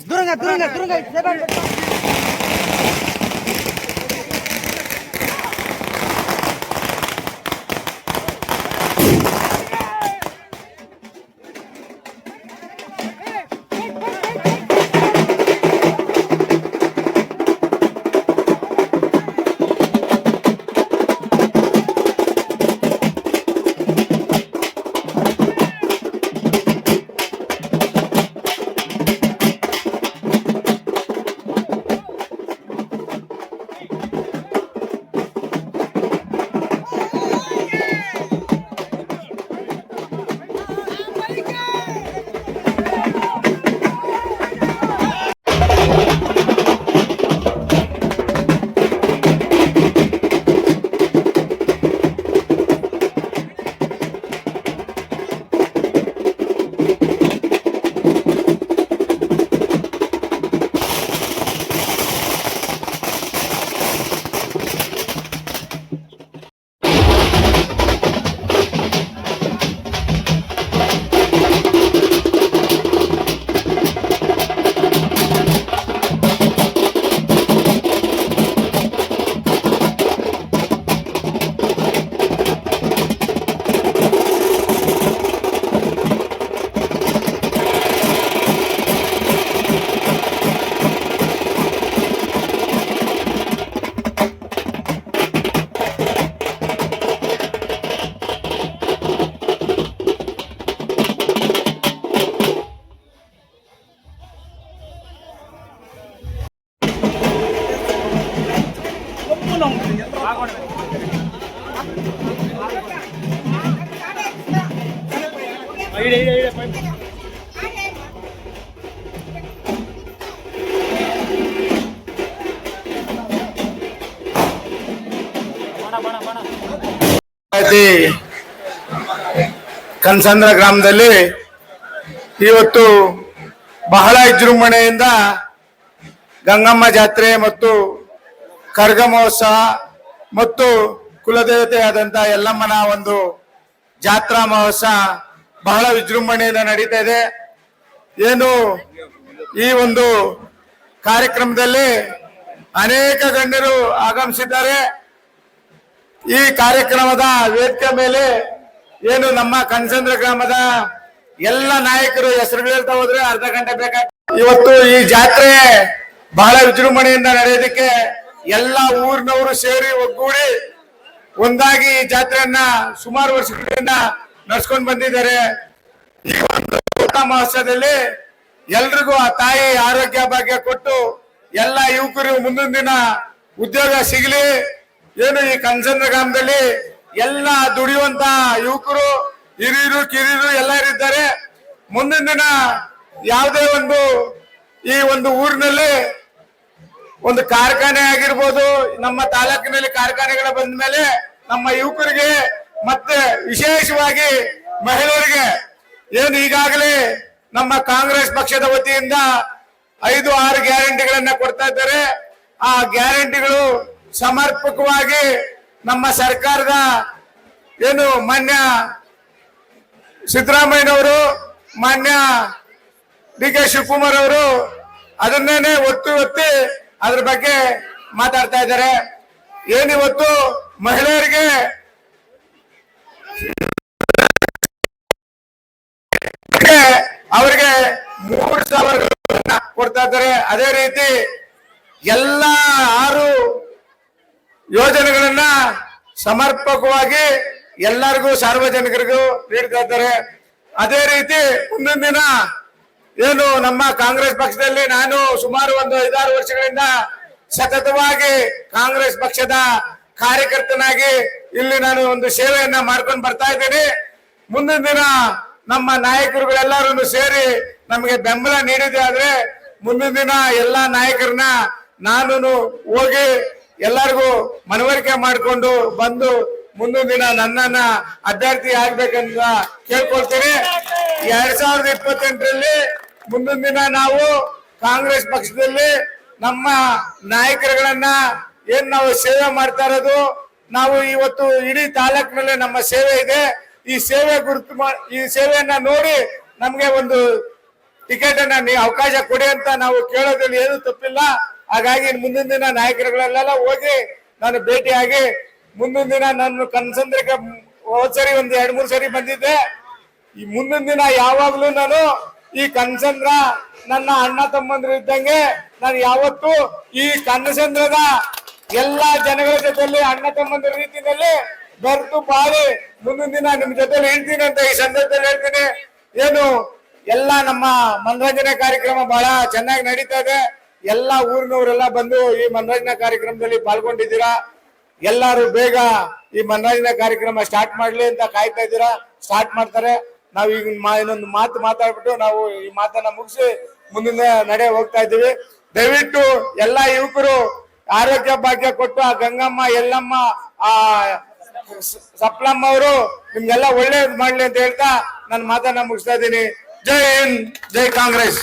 దూరంగా దూరంగా దూరంగా ಕನಸಂದ್ರ ಗ್ರಾಮದಲ್ಲಿ ಇವತ್ತು ಬಹಳ ವಿಜೃಂಭಣೆಯಿಂದ ಗಂಗಮ್ಮ ಜಾತ್ರೆ ಮತ್ತು ಕರಗ ಮಹೋತ್ಸವ ಮತ್ತು ಕುಲದೇವತೆಯಾದಂತ ಯಲ್ಲಮ್ಮನ ಒಂದು ಜಾತ್ರಾ ಮಹೋತ್ಸವ ಬಹಳ ವಿಜೃಂಭಣೆಯಿಂದ ನಡೀತಾ ಇದೆ. ಏನು ಈ ಒಂದು ಕಾರ್ಯಕ್ರಮದಲ್ಲಿ ಅನೇಕ ಗಣ್ಯರು ಆಗಮಿಸಿದ್ದಾರೆ. ಈ ಕಾರ್ಯಕ್ರಮದ ವೇದಿಕೆ ಮೇಲೆ ಏನು ನಮ್ಮ ಕನಸಂದ್ರ ಗ್ರಾಮದ ಎಲ್ಲ ನಾಯಕರು ಹೆಸರು ಹೇಳ್ತಾ ಹೋದ್ರೆ ಅರ್ಧ ಗಂಟೆ ಬೇಕಾಗ್ತದೆ. ಇವತ್ತು ಈ ಜಾತ್ರೆ ಬಹಳ ವಿಜೃಂಭಣೆಯಿಂದ ನಡೆಯೋದಕ್ಕೆ ಎಲ್ಲ ಊರಿನವರು ಸೇರಿ ಒಗ್ಗೂಡಿ ಒಂದಾಗಿ ಈ ಜಾತ್ರೆಯನ್ನ ಸುಮಾರು ವರ್ಷಗಳಿಂದ ನಡ್ಸ್ಕೊಂಡು ಬಂದಿದ್ದಾರೆ. ಈ ಒಂದು ಮಹೋತ್ಸವದಲ್ಲಿ ಎಲ್ರಿಗೂ ಆ ತಾಯಿ ಆರೋಗ್ಯ ಭಾಗ್ಯ ಕೊಟ್ಟು ಎಲ್ಲ ಯುವಕರು ಮುಂದಿನ ದಿನ ಉದ್ಯೋಗ ಸಿಗಲಿ. ಏನು ಈ ಕನಸಂದ್ರ ಗ್ರಾಮದಲ್ಲಿ ಎಲ್ಲ ದುಡಿಯುವಂತ ಯುವಕರು ಹಿರಿಯರು ಕಿರಿಯರು ಎಲ್ಲರೂ ಇದ್ದಾರೆ. ಮುಂದಿನ ದಿನ ಯಾವುದೇ ಒಂದು ಈ ಒಂದು ಊರಿನಲ್ಲಿ ಒಂದು ಕಾರ್ಖಾನೆ ಆಗಿರ್ಬೋದು, ನಮ್ಮ ತಾಲೂಕಿನಲ್ಲಿ ಕಾರ್ಖಾನೆಗಳ ಬಂದ ಮೇಲೆ ನಮ್ಮ ಯುವಕರಿಗೆ ಮತ್ತೆ ವಿಶೇಷವಾಗಿ ಮಹಿಳೆಯರಿಗೆ ಏನು ಈಗಾಗಲೇ ನಮ್ಮ ಕಾಂಗ್ರೆಸ್ ಪಕ್ಷದ ವತಿಯಿಂದ 5-6 ಗ್ಯಾರಂಟಿಗಳನ್ನ ಕೊಡ್ತಾ ಇದ್ದಾರೆ. ಆ ಗ್ಯಾರಂಟಿಗಳು ಸಮರ್ಪಕವಾಗಿ ನಮ್ಮ ಸರ್ಕಾರದ ಏನು ಮಾನ್ಯ ಸಿದ್ದರಾಮಯ್ಯನವರು, ಮಾನ್ಯ ಡಿ.ಕೆ. ಶಿವಕುಮಾರ್ ಅವರು ಅದನ್ನೇನೆ ಒತ್ತಿ ಅದ್ರ ಬಗ್ಗೆ ಮಾತಾಡ್ತಾ ಇದ್ದಾರೆ. ಏನಿವತ್ತು ಮಹಿಳೆಯರಿಗೆ ಅವರಿಗೆ 3,000 ಕೊಡ್ತಾ ಇದ್ದಾರೆ. ಅದೇ ರೀತಿ ಎಲ್ಲ 6 ಯೋಜನೆಗಳನ್ನ ಸಮರ್ಪಕವಾಗಿ ಎಲ್ಲರಿಗೂ ಸಾರ್ವಜನಿಕರಿಗೂ ನೀಡ್ತಾ ಇದ್ದಾರೆ. ಅದೇ ರೀತಿ ಮುಂದಿನ ದಿನ ಏನು ನಮ್ಮ ಕಾಂಗ್ರೆಸ್ ಪಕ್ಷದಲ್ಲಿ ನಾನು ಸುಮಾರು ಒಂದು 5-6 ವರ್ಷಗಳಿಂದ ಸತತವಾಗಿ ಕಾಂಗ್ರೆಸ್ ಪಕ್ಷದ ಕಾರ್ಯಕರ್ತನಾಗಿ ಇಲ್ಲಿ ನಾನು ಒಂದು ಸೇವೆಯನ್ನ ಮಾಡ್ಕೊಂಡು ಬರ್ತಾ ಇದ್ದೀನಿ. ಮುಂದಿನ ದಿನ ನಮ್ಮ ನಾಯಕರುಗಳೆಲ್ಲರೂ ಸೇರಿ ನಮಗೆ ಬೆಂಬಲ ನೀಡಿದೆ ಆದ್ರೆ ಮುಂದಿನ ದಿನ ಎಲ್ಲಾ ನಾಯಕರನ್ನ ನಾನು ಹೋಗಿ ಎಲ್ಲರಿಗೂ ಮನವರಿಕೆ ಮಾಡಿಕೊಂಡು ಬಂದು ಮುಂದಿನ ದಿನ ನನ್ನನ್ನ ಅಭ್ಯರ್ಥಿ ಆಗ್ಬೇಕಂತ ಕೇಳ್ಕೊಳ್ತೀನಿ. 2028ರಲ್ಲಿ ಮುಂದಿನ ದಿನ ನಾವು ಕಾಂಗ್ರೆಸ್ ಪಕ್ಷದಲ್ಲಿ ನಮ್ಮ ನಾಯಕರುಗಳನ್ನ ಏನ್ ನಾವು ಸೇವೆ ಮಾಡ್ತಾ ಇರೋದು, ನಾವು ಇವತ್ತು ಇಡೀ ತಾಲೂಕಿನಲ್ಲಿ ನಮ್ಮ ಸೇವೆ ಇದೆ. ಈ ಸೇವೆ ಈ ಸೇವೆಯನ್ನ ನೋಡಿ ನಮ್ಗೆ ಒಂದು ಟಿಕೆಟ್ ಅನ್ನ ನೀವು ಅವಕಾಶ ಕೊಡಿ ಅಂತ ನಾವು ಕೇಳೋದ್ರಲ್ಲಿ ಏನು ತಪ್ಪಿಲ್ಲ. ಹಾಗಾಗಿ ಮುಂದಿನ ದಿನ ನಾಯಕರುಗಳೆಲ್ಲ ಹೋಗಿ ನಾನು ಭೇಟಿಯಾಗಿ ಮುಂದಿನ ದಿನ ನಾನು ಕನಸಂದ್ರಕ್ಕೆ ಹೋದ್ಸರಿ ಒಂದು 2-3 ಸರಿ ಬಂದಿದ್ದೆ. ಈ ಮುಂದಿನ ದಿನ ಯಾವಾಗ್ಲೂ ನಾನು ಈ ಕನಸಂದ್ರ ನನ್ನ ಅಣ್ಣ ತಮ್ಮಂದ್ರು ಇದ್ದಂಗೆ ನಾನು ಯಾವತ್ತು ಈ ಕನಸಂದ್ರದ ಎಲ್ಲಾ ಜನಗಳ ಜೊತೆಲಿ ಅಣ್ಣ ತಮ್ಮಂದ್ರ ರೀತಿಯಲ್ಲಿ ಬೆರೆತು ಬಾಳಿ ಮುಂದಿನ ದಿನ ನಿಮ್ ಜೊತೆಲಿ ಹೇಳ್ತೀನಿ ಅಂತ ಈ ಸಂದರ್ಭದಲ್ಲಿ ಹೇಳ್ತೀನಿ. ಏನು ಎಲ್ಲ ನಮ್ಮ ಮನರಂಜನೆ ಕಾರ್ಯಕ್ರಮ ಬಹಳ ಚೆನ್ನಾಗಿ ನಡೀತಾ ಇದೆ. ಎಲ್ಲಾ ಊರಿನವರೆಲ್ಲ ಬಂದು ಈ ಮನರಂಜನಾ ಕಾರ್ಯಕ್ರಮದಲ್ಲಿ ಪಾಲ್ಗೊಂಡಿದ್ದೀರಾ. ಎಲ್ಲಾರು ಬೇಗ ಈ ಮನರಂಜನಾ ಕಾರ್ಯಕ್ರಮ ಸ್ಟಾರ್ಟ್ ಮಾಡ್ಲಿ ಅಂತ ಕಾಯ್ತಾ ಇದ್ದೀರಾ. ಸ್ಟಾರ್ಟ್ ಮಾಡ್ತಾರೆ. ನಾವು ಈಗ ಇನ್ನೊಂದು ಮಾತು ಮಾತಾಡ್ಬಿಟ್ಟು ನಾವು ಈ ಮಾತನ್ನ ಮುಗಿಸಿ ಮುಂದಿನ ನಡೆ ಹೋಗ್ತಾ ಇದ್ದೀವಿ. ದಯವಿಟ್ಟು ಎಲ್ಲಾ ಯುವಕರು ಆರೋಗ್ಯ ಭಾಗ್ಯ ಕೊಟ್ಟು ಆ ಗಂಗಮ್ಮ, ಎಲ್ಲಮ್ಮ, ಆ ಸಪ್ಲಮ್ಮ ಅವರು ನಿಮ್ಗೆಲ್ಲ ಒಳ್ಳೇದ್ ಮಾಡ್ಲಿ ಅಂತ ಹೇಳ್ತಾ ನನ್ನ ಮಾತನ್ನ ಮುಗಿಸ್ತಾ ಇದ್ದೀನಿ. ಜೈ ಹಿಂದ್, ಜೈ ಕಾಂಗ್ರೆಸ್.